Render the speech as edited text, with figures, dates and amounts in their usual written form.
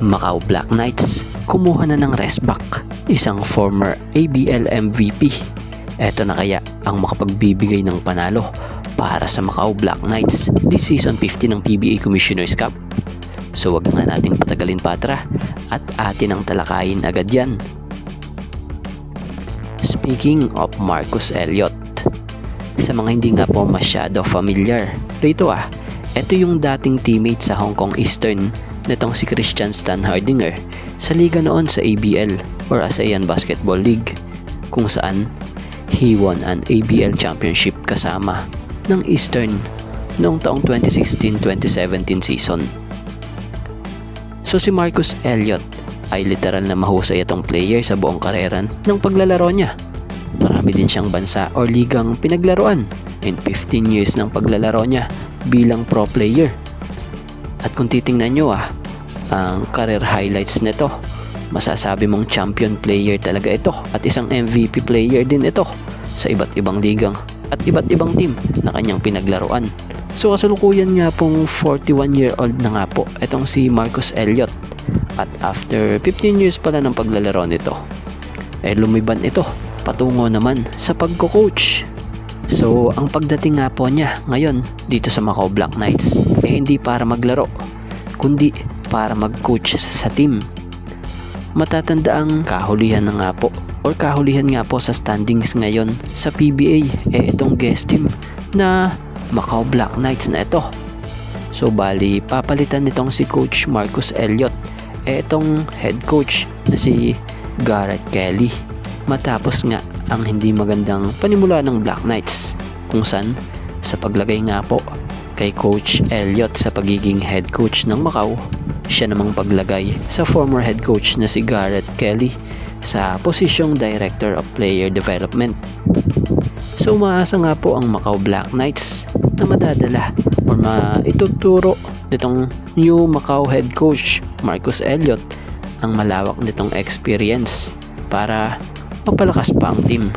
Macau Black Knights kumuha na ng rest back, isang former ABL MVP. Eto na kaya ang makapagbibigay ng panalo para sa Macau Black Knights this season 50 ng PBA Commissioner's Cup? So wag na nga nating patagalin patra at atin ang talakayin agad yan. Speaking of Marcus Elliott, sa mga hindi nga po masyado familiar rito ito yung dating teammate sa Hong Kong Eastern nitong si Christian Stan Hardinger sa liga noon sa ABL or ASEAN Basketball League, kung saan he won an ABL championship kasama ng Eastern noong taong 2016-2017 season. So si Marcus Elliott ay literal na mahusay itong player sa buong karera ng paglalaro niya. Marami din siyang bansa or ligang pinaglaruan in 15 years ng paglalaro niya bilang pro player. At kung titingnan nyo ang career highlights nito, masasabi mong champion player talaga ito at isang MVP player din ito sa iba't ibang ligang at iba't ibang team na kanyang pinaglaruan. So kasalukuyan nga pong 41-year-old na nga po itong si Marcus Elliott, at after 15 years pala ng paglalaro nito lumiban ito patungo naman sa pagko-coach. So ang pagdating nga po niya ngayon dito sa Macau Black Knights hindi para maglaro, kundi para mag-coach sa team. Matatanda ang kahulihan na nga po or kahulihan nga po sa standings ngayon sa PBA itong guest team na Macau Black Knights na ito. So bali papalitan nitong si Coach Marcus Elliott itong head coach na si Garrett Kelly matapos nga ang hindi magandang panimula ng Black Knights, kung saan sa paglagay nga po kay Coach Elliott sa pagiging head coach ng Macau, siya namang paglagay sa former head coach na si Garrett Kelly sa posisyong Director of Player Development. So umaasa nga po ang Macau Black Knights na madadala or maituturo nitong new Macau head coach Marcus Elliott ang malawak nitong experience para mapalakas pa ang team